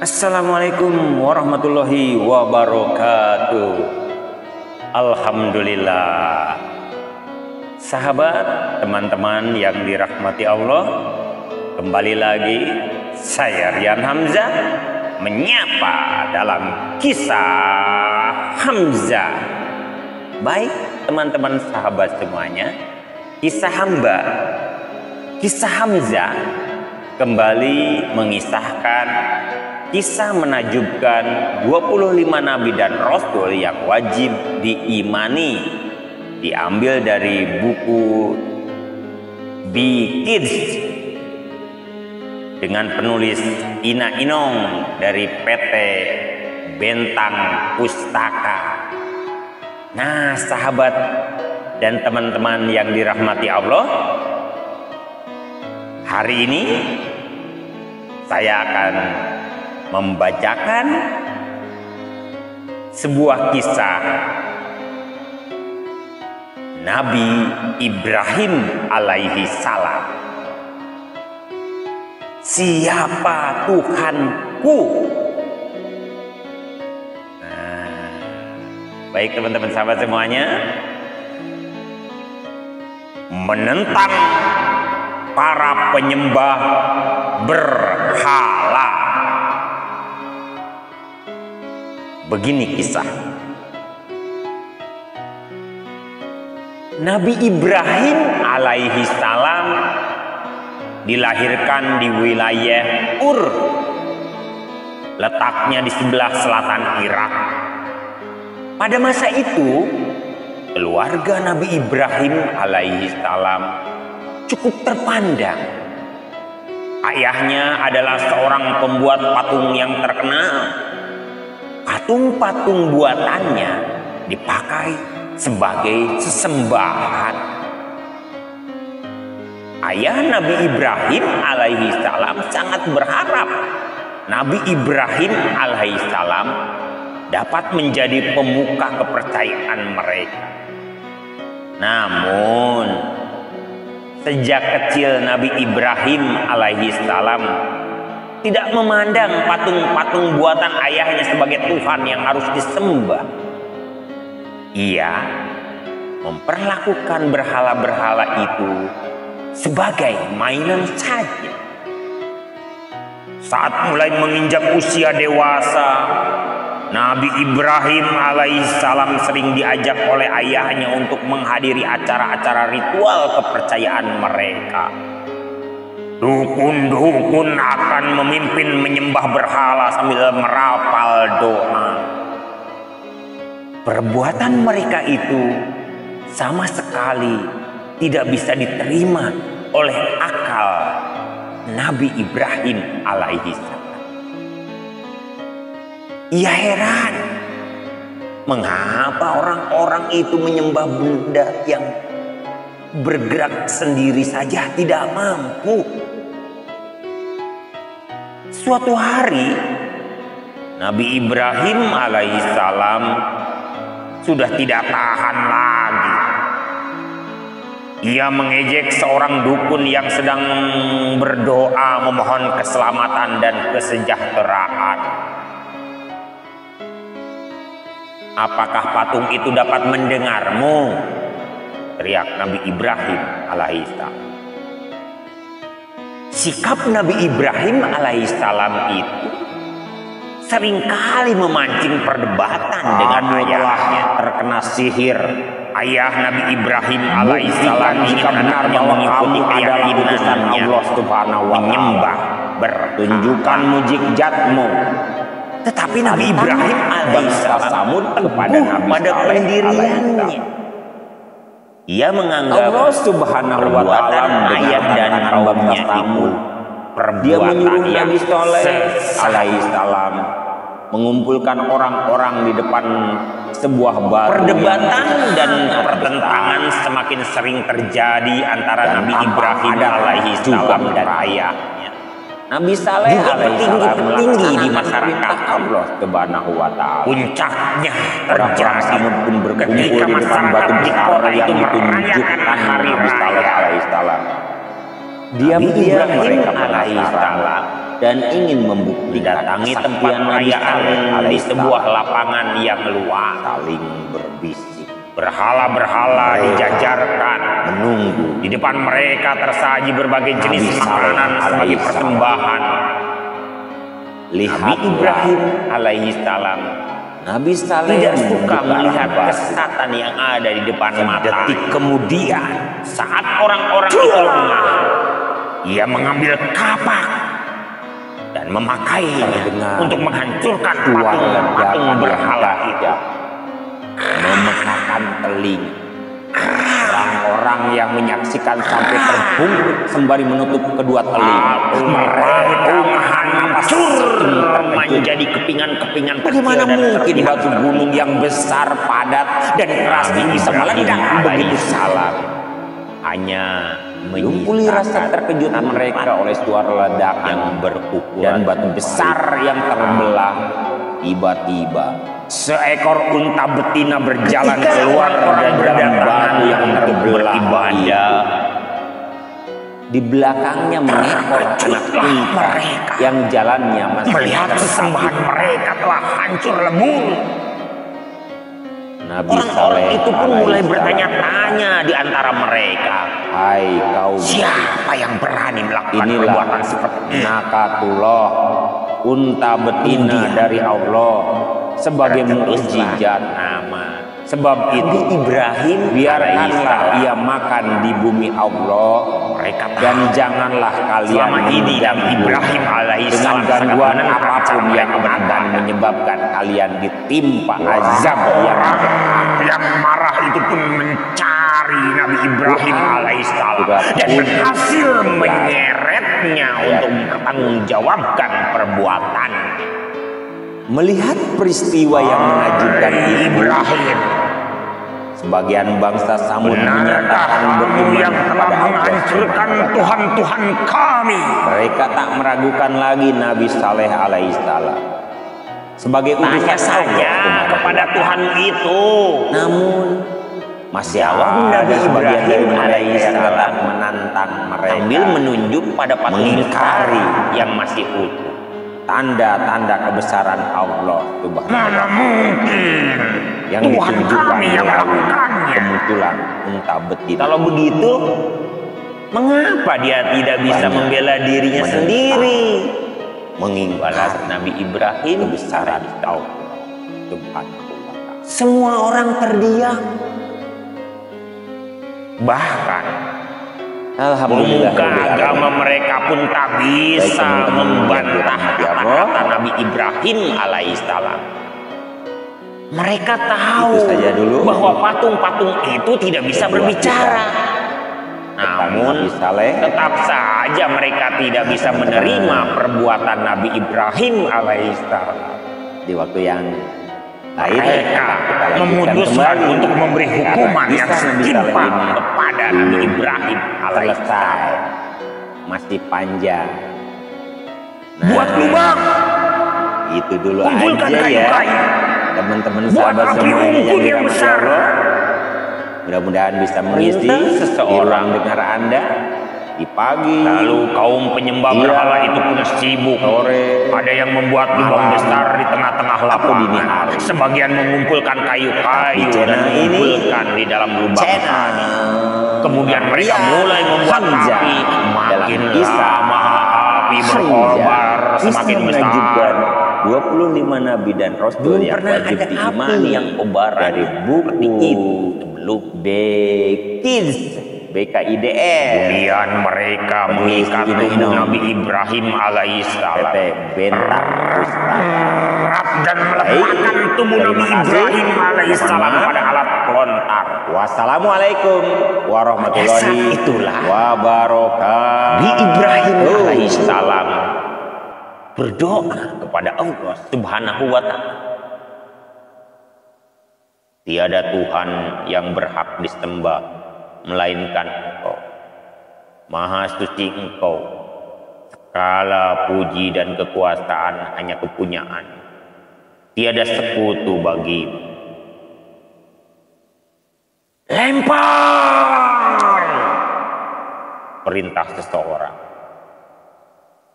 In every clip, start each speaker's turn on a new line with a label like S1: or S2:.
S1: Assalamualaikum warahmatullahi wabarakatuh. Alhamdulillah. Sahabat, teman-teman yang dirahmati Allah, kembali lagi saya Rian Hamzah menyapa dalam kisah Hamzah. Baik teman-teman sahabat semuanya, kisah Hamzah kembali mengisahkan kisah menakjubkan 25 nabi dan rasul yang wajib diimani, diambil dari buku Bi-Kids dengan penulis Ina Inong dari PT Bentang Pustaka. Nah, sahabat dan teman-teman yang dirahmati Allah, hari ini saya akan membacakan sebuah kisah Nabi Ibrahim alaihi salam. Siapa Tuhanku? Nah, baik teman-teman sahabat semuanya, menentang para penyembah berhala. Begini kisah. Nabi Ibrahim alaihi salam dilahirkan di wilayah Ur, letaknya di sebelah selatan Irak. Pada masa itu, keluarga Nabi Ibrahim alaihi salam cukup terpandang. Ayahnya adalah seorang pembuat patung yang terkenal. Patung-patung buatannya dipakai sebagai sesembahan. Ayah Nabi Ibrahim alaihi salam sangat berharap Nabi Ibrahim alaihi salam dapat menjadi pemuka kepercayaan mereka. Namun, sejak kecil Nabi Ibrahim alaihi salam tidak memandang patung-patung buatan ayahnya sebagai Tuhan yang harus disembah. Ia memperlakukan berhala-berhala itu sebagai mainan saja. Saat mulai menginjak usia dewasa, Nabi Ibrahim alaihissalam sering diajak oleh ayahnya untuk menghadiri acara-acara ritual kepercayaan mereka. Dukun-dukun akan memimpin menyembah berhala sambil merapal doa. Perbuatan mereka itu sama sekali tidak bisa diterima oleh akal Nabi Ibrahim alaihissalam. Ia heran, mengapa orang-orang itu menyembah benda yang bergerak sendiri saja tidak mampu. Suatu hari, Nabi Ibrahim alaihissalam sudah tidak tahan lagi. Ia mengejek seorang dukun yang sedang berdoa memohon keselamatan dan kesejahteraan. "Apakah patung itu dapat mendengarmu?" teriak Nabi Ibrahim alaihissalam. Sikap Nabi Ibrahim alaihissalam itu seringkali memancing perdebatan dengan ayahnya. Terkena sihir. Ayah Nabi Ibrahim alaihissalam jika benar mengikuti keyakinannya Allah Subhanahu wa menyembah bertunjukkan mujizatmu. Tetapi Nabi Ibrahim alaihissalam kepada pendiriannya. Ia menganggap Allah Subhanahu wa taala ayat dan hambanya itu perbuatan Nabi Soleh alaihissalam mengumpulkan orang-orang di depan sebuah batu. Perdebatan dan pertentangan semakin sering terjadi antara Nabi Ibrahim alaihissalam dan ayahnya. Nabi Saleh petinggi di masyarakat Allah Subhanahu wa taala. Puncaknya terjadi pun berkumpul di depan batu besar yang ditunjukkan Nabi Saleh alaihissalam. Diam-diam mereka alaihissalam
S2: dan ingin membuktikan
S1: datangi tempat
S2: kesaktian Nabi
S1: perayaan
S2: Saleh
S1: di sebuah lapangan yang luas.
S2: saling berbisik,
S1: Berhala-berhala dijajarkan.
S2: menunggu
S1: Di depan mereka tersaji berbagai jenis
S2: Nabi Saleh
S1: makanan sebagai
S2: alaihissalam.
S1: persembahan. Nabi
S2: Lihatlah,
S1: Ibrahim alaihissalam
S2: Nabi Saleh
S1: tidak suka
S2: membuka
S1: melihat
S2: batu.
S1: kesesatan yang ada di depan mata.
S2: Detik kemudian
S1: Saat orang-orang itu lengah, ia mengambil kapak dan memakainya
S2: Terdengar
S1: untuk menghancurkan
S2: suara
S1: patung-patung
S2: ledakan
S1: berhala
S2: yang
S1: itu.
S2: memekakan telinga. Orang-orang yang menyaksikan sampai terbungkuk sembari menutup kedua telinga.
S1: Mereka menghancur
S2: terkejut.
S1: menjadi kepingan-kepingan kecil
S2: Bagaimana
S1: dan
S2: mungkin
S1: terpihat.
S2: batu gunung yang besar, padat, dan keras ini bisa meledak begitu salah?
S1: Hanya
S2: Diumpuli rasa terkejut mereka oleh suara ledakan
S1: yang berpukulan
S2: dan batu besar yang terbelah. Tiba-tiba
S1: seekor unta betina berjalan
S2: Ketika
S1: keluar
S2: orang-orang
S1: dari batu yang terbelah
S2: beribadah, di belakangnya mengekor anak unta yang jalannya masih
S1: melihat
S2: tertatih.
S1: sesembahan mereka telah hancur lebur.
S2: Nabi
S1: Orang-orang
S2: Saleh
S1: itu pun mulai
S2: alaihissalam,
S1: bertanya-tanya di antara mereka,
S2: hai kaum,
S1: siapa yang berani melakukan
S2: inilah
S1: perbuatan seperti ini?
S2: nakatullah, unta betina dari Allah sebagai mukjizat.
S1: Nama
S2: Sebab itu
S1: Ibrahim
S2: biarkanlah ia makan di bumi Allah,
S1: mereka
S2: dan janganlah kalian
S1: selama ini Nabi
S2: mengganggu
S1: Ibrahim
S2: dengan
S1: alaihissalam
S2: gangguan
S1: sangat
S2: apapun yang
S1: mereka
S2: akan menyebabkan kalian ditimpa azab yang
S1: Orang yang marah itu pun mencari Nabi Ibrahim alaihissalam dan berhasil menyeretnya untuk mempertanggungjawabkan perbuatan.
S2: melihat peristiwa yang menakjubkan itu.
S1: Ibrahim,
S2: Sebagian bangsa Samud
S1: benarkah
S2: menyatakan
S1: kamu
S2: beriman
S1: yang telah
S2: kepada Allah.
S1: menghancurkan Tuhan-Tuhan kami?
S2: Mereka tak meragukan lagi Nabi Saleh alaihissalam sebagai
S1: Tanya
S2: utusan
S1: saja
S2: Allah.
S1: kepada Tuhan itu.
S2: Namun masih
S1: Jawab
S2: ada
S1: Nabi
S2: sebagian dari
S1: Ibrahim
S2: mereka yang
S1: alaihissalam
S2: tetap menantang mereka,
S1: Sambil menunjuk pada patung
S2: mengingkari
S1: yang masih utuh.
S2: tanda-tanda kebesaran Allah Subhanahu wa
S1: Mana
S2: Ta'ala
S1: mungkin
S2: yang
S1: Tuhan
S2: ditunjukkan
S1: kami yang
S2: melalui
S1: melakukannya?
S2: kemunculan unta betina.
S1: Kalau begitu, mengapa dia tidak bisa
S2: Banyak
S1: membela dirinya
S2: menentang,
S1: sendiri?
S2: mengingkari
S1: Balas Nabi Ibrahim,
S2: kebesaran Allah Subhanahu wa Ta'ala.
S1: semua orang terdiam. Bahkan
S2: Alhamdulillah
S1: pemuka agama mereka pun tak bisa membantah kata-kata Nabi Ibrahim alaihissalam. Mereka tahu
S2: Itu saja dulu
S1: bahwa patung-patung itu tidak bisa berbicara. Namun
S2: Nabi Saleh
S1: tetap saja mereka tidak bisa menerima perbuatan Nabi Ibrahim alaihissalam.
S2: di waktu yang lain
S1: Mereka
S2: kita lanjutkan
S1: memutuskan
S2: kembali
S1: untuk memberi hukuman
S2: Karena
S1: yang
S2: kisah Nabi Saleh
S1: setimpal
S2: ini
S1: kepada
S2: belum
S1: Nabi Ibrahim alaihissalam.
S2: selesai, masih panjang.
S1: Buat lubang,
S2: Itu dulu
S1: kumpulkan
S2: aja ya
S1: kayu-kayu,
S2: teman-teman
S1: buat
S2: sahabat
S1: api
S2: semuanya yang
S1: unggun yang
S2: dirahmati
S1: besar.
S2: Allah. Mudah-mudahan bisa mengisi
S1: Perintah seseorang.
S2: ruang dengar Anda di pagi,
S1: Lalu kaum penyembah
S2: Iya.
S1: berhala itu pun sibuk.
S2: sore,
S1: Ada yang membuat lubang
S2: malam,
S1: besar di tengah-tengah
S2: atau dini
S1: lapangan.
S2: hari.
S1: Sebagian mengumpulkan kayu-kayu
S2: Di channel
S1: dan
S2: ini,
S1: mengumpulkan di dalam lubang
S2: channel
S1: tadi. Kemudian mereka mulai membuat
S2: Hamzah
S1: api.
S2: dalam
S1: Makin
S2: kisah
S1: lama api berkobar semakin besar.
S2: 25 nabi dan rasul
S1: Belum
S2: yang
S1: pernah
S2: wajib
S1: ada api
S2: diimani
S1: yang kobaran
S2: dari buku
S1: seperti itu sebelum.
S2: BKIDS.
S1: Kemudian mereka mengikat tubuh Nabi Ibrahim alaihissalam
S2: PT Bentang Pustaka.
S1: erat dan meletakkan tubuh Nabi
S2: Terima kasih.
S1: Ibrahim alaihissalam
S2: Mohon maaf.
S1: pada alat pelontar.
S2: Wassalamualaikum warahmatullahi
S1: Pada saat itulah
S2: wabarakatuh.
S1: Nabi Ibrahim alaihissalam berdoa kepada Allah Subhanahu wa Ta'ala. Tiada Tuhan yang berhak disembah melainkan Engkau. Maha suci Engkau. Segala puji dan kekuasaan hanya kepunyaan. Tiada sekutu bagimu. Lempar! Perintah seseorang.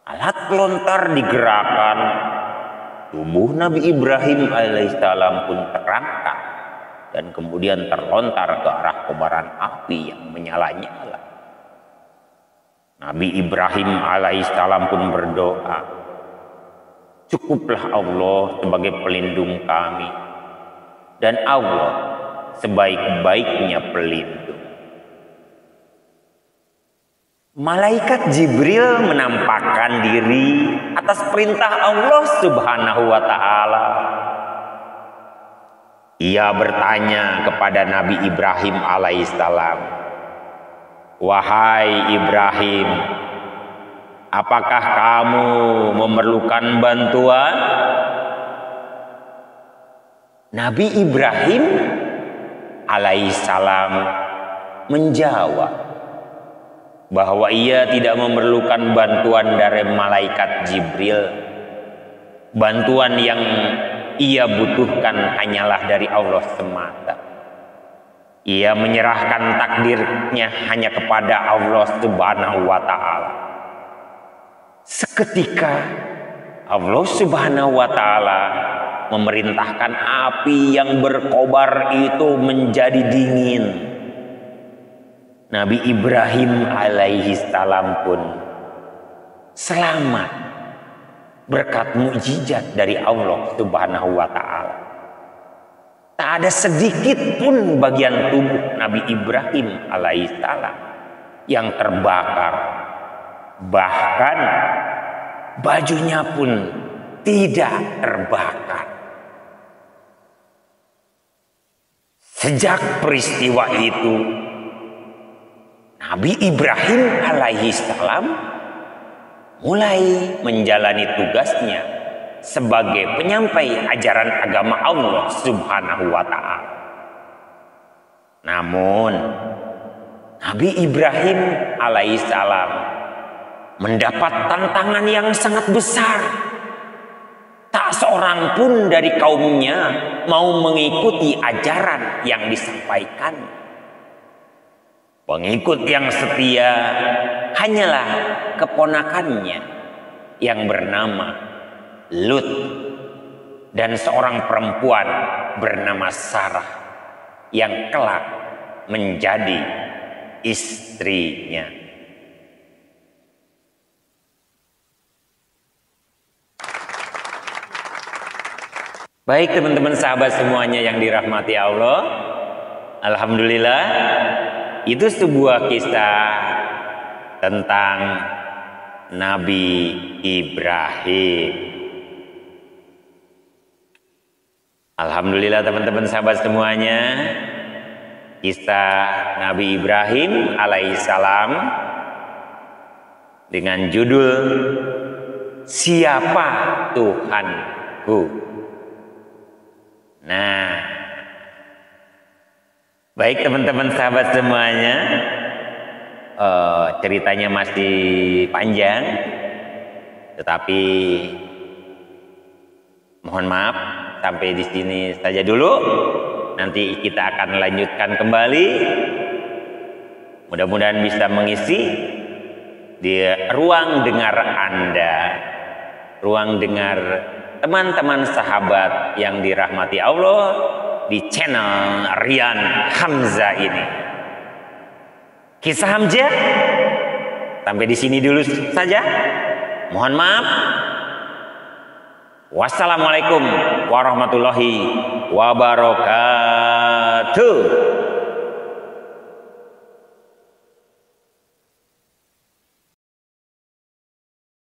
S1: Alat pelontar digerakkan, tubuh Nabi Ibrahim alaihissalam pun terangkat dan kemudian terlontar ke arah kobaran api yang menyala-nyala. Nabi Ibrahim alaihissalam pun berdoa, cukuplah Allah sebagai pelindung kami dan Allah sebaik-baiknya pelindung. Malaikat Jibril menampakkan diri atas perintah Allah Subhanahu wa ta'ala. Ia bertanya kepada Nabi Ibrahim alaihissalam, wahai Ibrahim, apakah kamu memerlukan bantuan? Nabi Ibrahim alaihissalam menjawab bahwa ia tidak memerlukan bantuan dari malaikat Jibril. Bantuan yang ia butuhkan hanyalah dari Allah semata. Ia menyerahkan takdirnya hanya kepada Allah Subhanahu wa ta'ala. Seketika Allah Subhanahu wa ta'ala memerintahkan api yang berkobar itu menjadi dingin. Nabi Ibrahim alaihissalam pun selamat berkat mukjizat dari Allah Subhanahu wa ta'ala. Tak ada sedikit pun bagian tubuh Nabi Ibrahim alaihissalam yang terbakar. Bahkan bajunya pun tidak terbakar. Sejak peristiwa itu, Nabi Ibrahim alaihissalam mulai menjalani tugasnya sebagai penyampai ajaran agama Allah Subhanahu wa ta'ala. Namun Nabi Ibrahim alaihissalam mendapat tantangan yang sangat besar. Tak seorang pun dari kaumnya mau mengikuti ajaran yang disampaikan. Pengikut yang setia hanyalah keponakannya yang bernama Lut dan seorang perempuan bernama Sarah yang kelak menjadi istrinya. Baik teman-teman sahabat semuanya yang dirahmati Allah, alhamdulillah itu sebuah kisah tentang Nabi Ibrahim. Alhamdulillah teman-teman sahabat semuanya, kisah Nabi Ibrahim alaihissalam dengan judul Siapa Tuhanku. Nah, baik teman-teman sahabat semuanya, ceritanya masih panjang, tetapi mohon maaf sampai di sini saja dulu. Nanti kita akan lanjutkan kembali. Mudah-mudahan bisa mengisi di ruang dengar Anda, ruang dengar teman-teman sahabat yang dirahmati Allah di channel Rian Hamzah ini. Kisah Hamzah sampai di sini dulu saja. Mohon maaf. Wassalamualaikum warahmatullahi wabarakatuh.